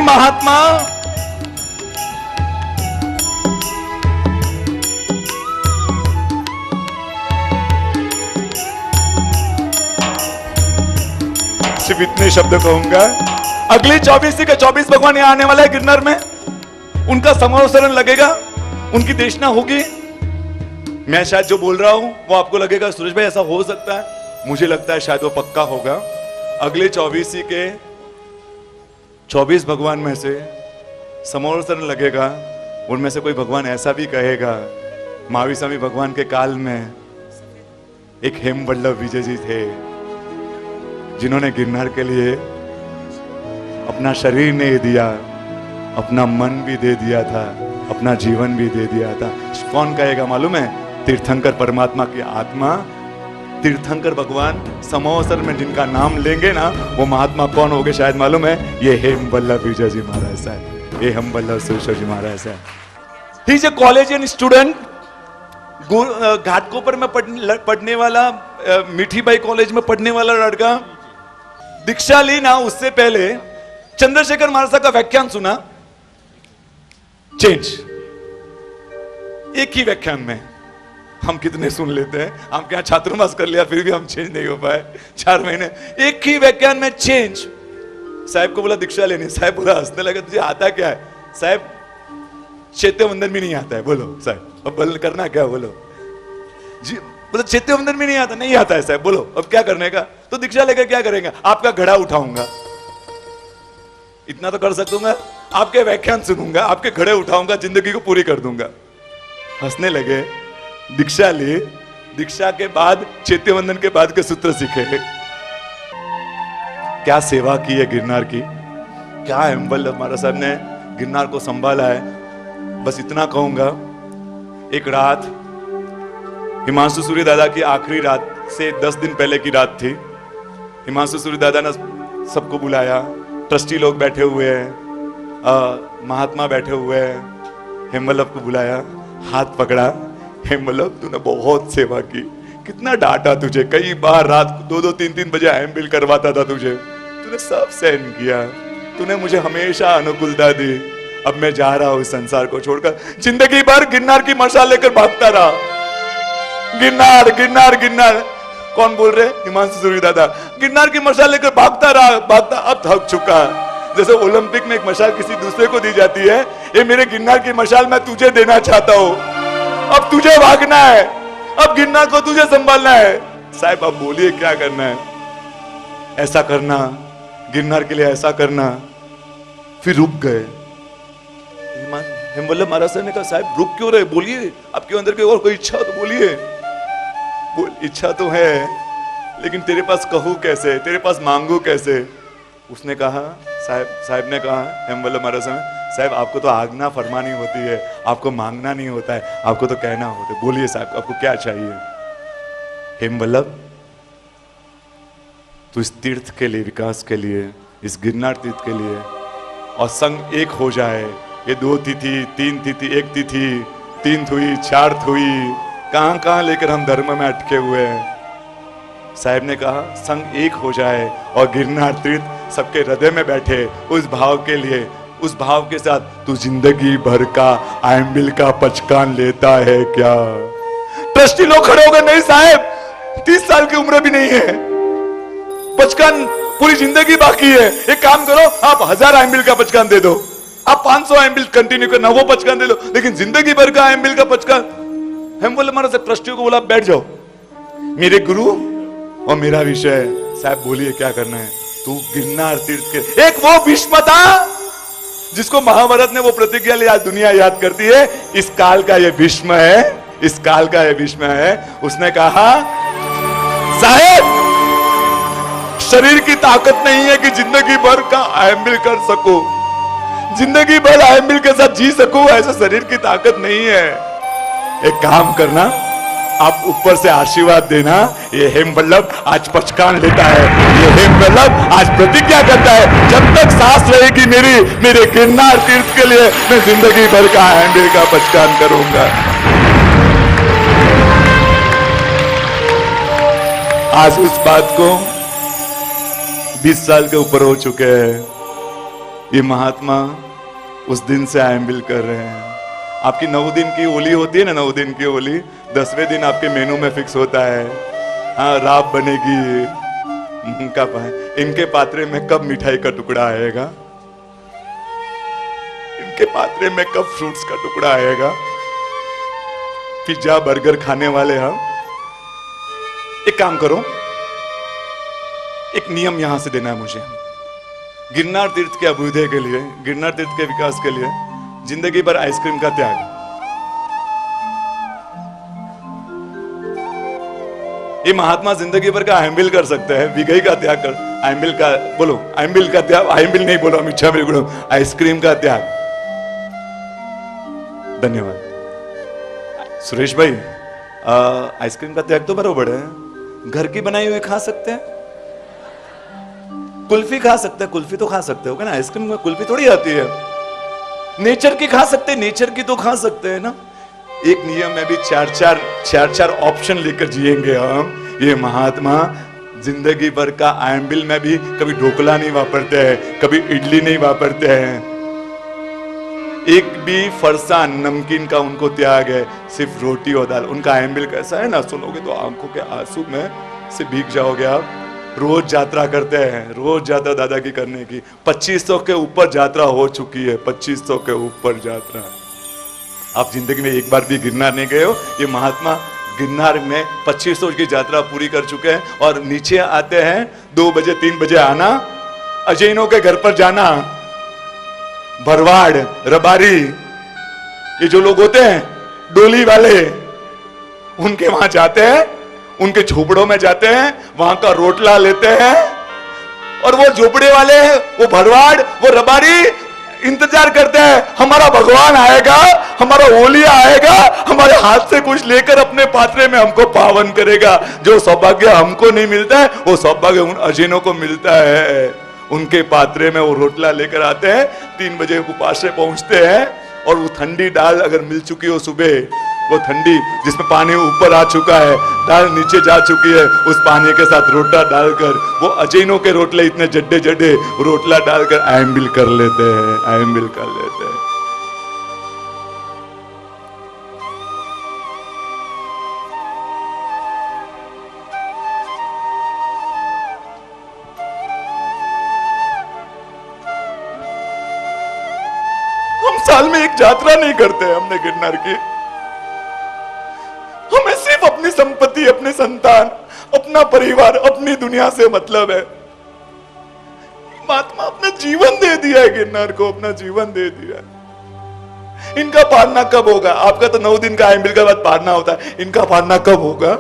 महात्मा सिर्फ इतने शब्द कहूंगा। अगली 24 के 24 भगवान यहां आने वाला है गिरनार में, उनका समारोह लगेगा, उनकी देशना होगी। मैं शायद जो बोल रहा हूं वो आपको लगेगा सुरेश भाई ऐसा हो सकता है, मुझे लगता है शायद वो पक्का होगा। अगले 24 के 24 भगवान में से समारोह लगेगा, उनमें से कोई भगवान ऐसा भी कहेगा, महावीर स्वामी भगवान के काल में एक हेमवल्लभ विजय जी थे जिन्होंने गिरनार के लिए अपना शरीर नहीं दिया, अपना मन भी दे दिया था, अपना जीवन भी दे दिया था। कौन कहेगा मालूम है? तीर्थंकर परमात्मा की आत्मा, तीर्थंकर भगवान समोसर में जिनका नाम लेंगे ना वो महात्मा कौन होंगे शायद मालूम है? ये हेमवल्लभ विजय जी महाराज साहब, ये हेमवल्लभ सुरेश्वर जी महाराज साहब। He is a collegian student, Ghatkopar में पढ़ने वाला, मीठी बाई कॉलेज में पढ़ने वाला लड़का। दीक्षा ली ना उससे पहले चंद्रशेखर महाराज का व्याख्यान सुना, चेंज। एक ही व्याख्यान में हम कितने सुन लेते हैं, हम क्या छात्रवास कर लिया फिर भी हम चेंज नहीं हो पाए 4 महीने। एक ही व्याख्यान में चेंज। साहब को बोला दीक्षा लेनी, साहब बोला हंसने लगा तुझे आता क्या है? साहब चैत्य वंदन भी नहीं आता है। बोलो साहब अब बल करना क्या? बोलो जी। बोला चैत्य वंदन भी नहीं आता? नहीं आता है साहब। बोलो अब क्या करने का? तो दीक्षा लेकर क्या करेंगे? आपका घड़ा उठाऊंगा, इतना तो कर सकूंगा, आपके व्याख्यान सुनूंगा, आपके घड़े उठाऊंगा, जिंदगी को पूरी कर दूंगा। हंसने लगे। दीक्षा ली, दीक्षा के बाद चैत्य वंदन के बाद के सूत्र सीखे। क्या सेवा की है गिरनार की, क्या हेमवल्लभ महाराज साहब ने गिरनार को संभाला है। बस इतना कहूंगा, एक रात हिमांशु सूर्य दादा की आखिरी रात से 10 दिन पहले की रात थी। हिमांशु सूर्य दादा ने सबको बुलाया, ट्रस्टी लोग बैठे हुए हैं, महात्मा बैठे हुए हैं। हेमवल्लभ को बुलाया, हाथ पकड़ा, हेमवल्लभ तूने बहुत सेवा की, कितना डांटा तुझे, कई बार रात को 2-2, 3-3 बजे एम्बिल करवाता था तुझे, तूने सब सहन किया, तूने मुझे हमेशा अनुकूलता दी। अब मैं जा रहा हूं इस संसार को छोड़कर। जिंदगी भर गिरनार की मशाल लेकर भागता रहा, गिरनार गिरनार गिरनार। कौन बोल रहे? हिमांशु सूर्य दादा। गिरनार की मशाल लेकर भागता रहा, भागता, अब थक चुका। जैसे ओलंपिक में एक मशाल किसी दूसरे को दी जाती है, ये मेरे गिरनार की मशाल मैं तुझे देना चाहता हूं। अब तुझे भागना है, अब गिरनार को तुझे संभालना है। साहब अब बोलिए क्या करना है? ऐसा करना, गिरनार के लिए ऐसा करना। फिर रुक गए। हेमवल्लभ महाराज ने कहा साहब रुक क्यों रहे? बोलिए, आपके अंदर की और कोई इच्छा तो बोलिए। इच्छा तो है, लेकिन तेरे पास कहूं कैसे, तेरे पास मांगू कैसे? उसने कहा, साहब ने कहा, हेमवल्लभ महाराज ने, साहब आपको तो आज्ञा फरमानी होती है, आपको मांगना नहीं होता है, आपको तो कहना होता है। बोलिए साहब आपको क्या चाहिए? हेमवल्लभ तो इस तीर्थ के लिए, विकास के लिए, इस गिरनार तीर्थ के लिए, और संग एक हो जाए। ये 2 तिथि, 3 तिथि, 1 तिथि, 3 हुई, 4 हुई, कहां लेकर हम धर्म में अटके हुए हैं। साहब ने कहा संग एक हो जाए और गिरनार तीर्थ सबके हृदय में बैठे, उस भाव के लिए, उस भाव के साथ तू जिंदगी भर का एम्बिल का पचकान लेता है क्या? ट्रस्टी लोग खड़े हो गए, नहीं साहब 30 साल की उम्र भी नहीं है, पचकान पूरी जिंदगी बाकी है। एक काम करो, आप 1000 एम्बिल का पचकान दे दो, आप 500 एम्बिल कंटिन्यू करना, वो पचकान दे लो, लेकिन जिंदगी भर का एम्बिल का पचकान। हेमवल्लभ महाराज ट्रस्टियों को बोला बैठ जाओ, मेरे गुरु और मेरा विषय। साहब बोलिए क्या करना है? तू गिरनार तीर्थ के, एक वो भीष्म था जिसको महाभारत ने वो प्रतिज्ञा ली, आज दुनिया याद करती है, इस काल का ये भीष्म है, इस काल का ये भीष्म है। उसने कहा साहब शरीर की ताकत नहीं है कि जिंदगी भर का एम्बिल कर सको, जिंदगी भर एम्बिल के साथ जी सको, ऐसा शरीर की ताकत नहीं है। एक काम करना, आप ऊपर से आशीर्वाद देना, ये हेमवल्लभ आज पचकान लेता है, ये हेमवल्लभ आज प्रतिज्ञा करता है, जब तक सांस रहेगी मेरे गिरनार तीर्थ के लिए मैं जिंदगी भर का एम्बिल का पचकान करूंगा। आज उस बात को 20 साल के ऊपर हो चुके हैं, ये महात्मा उस दिन से आयम्बिल कर रहे हैं। आपकी 9 दिन की ओली होती है ना, 9 दिन की ओली, 10वें दिन आपके मेनू में फिक्स होता है, हाँ राब बनेगी, इनके पात्रे में कब मिठाई का टुकड़ा आएगा, इनके पात्रे में कब फ्रूट्स का टुकड़ा आएगा। पिज्जा बर्गर खाने वाले हम, एक काम करो, एक नियम यहां से देना है मुझे। गिरनार तीर्थ के अभ्युदय के लिए, गिरनार तीर्थ के विकास के लिए जिंदगी भर आइसक्रीम का त्याग। ये महात्मा जिंदगी भर का आयम्बिल कर सकते हैं, विगई का त्याग कर, आयम्बिल का बोलो, आयम्बिल का त्याग, आयम्बिल नहीं बोलो, इच्छा बिल्कुल, आइसक्रीम का त्याग। धन्यवाद सुरेश भाई। आइसक्रीम का त्याग तो बराबर है, घर की बनाई हुई खा सकते हैं, कुल्फी खा सकते हैं, कुल्फी तो खा सकते हो ना, आइसक्रीम में कुल्फी थोड़ी आती है। नेचर की खा सकते हैं, नेचर की तो खा सकते हैं ना। एक नियम में भी चार ऑप्शन लेकर जिएंगे हम। ये महात्मा जिंदगी भर का आयम्बिल में भी कभी ढोकला नहीं वापरते हैं, कभी इडली नहीं वापरते हैं, एक भी फरसान नमकीन का उनको त्याग है, सिर्फ रोटी और दाल। उनका आयम्बिल कैसा है ना, सुनोगे तो आंखों के आंसू में से भीग जाओगे आप। रोज यात्रा करते हैं, रोज यात्रा दादा की करने की, 2500 के ऊपर यात्रा हो चुकी है, 2500 के ऊपर यात्रा। आप जिंदगी में एक बार भी गिरनार नहीं गए हो। ये महात्मा गिरनार में 2500 की यात्रा पूरी कर चुके हैं और नीचे आते हैं 2 बजे 3 बजे आना, अजैनों के घर पर जाना, भरवाड़ रबारी ये जो लोग होते हैं डोली वाले, उनके वहां जाते हैं, उनके झोपड़ों में जाते हैं, वहां का रोटला लेते हैं, और वो झोपड़े वाले वो भरवाड़ वो रबारी इंतजार करते हैं, हमारा भगवान आएगा, हमारा ओलिया आएगा, हमारे हाथ से कुछ लेकर अपने पात्रे में हमको पावन करेगा। जो सौभाग्य हमको नहीं मिलता है वो सौभाग्य उन अजीनों को मिलता है। उनके पात्रे में वो रोटला लेकर आते हैं, 3 बजे उपास से पहुंचते हैं, और वो ठंडी दाल अगर मिल चुकी हो सुबह, वो ठंडी जिसमें पानी ऊपर आ चुका है, दाल नीचे जा चुकी है, उस पानी के साथ रोटा डालकर वो अजैनों के रोटले इतने जड्डे जड्डे रोटला डालकर आयम्बिल कर लेते हैं, आयम्बिल कर लेते हैं। हम साल में एक यात्रा नहीं करते हैं हमने गिरनार की। हमें सिर्फ अपनी संपत्ति, अपने संतान, अपना परिवार, अपनी दुनिया से मतलब है। महात्मा अपना जीवन दे दिया है गिरनार को, अपना जीवन दे दिया। इनका पारना कब होगा? आपका तो 9 दिन का आयम्बिल के बाद पारना होता है, इनका पारना कब होगा?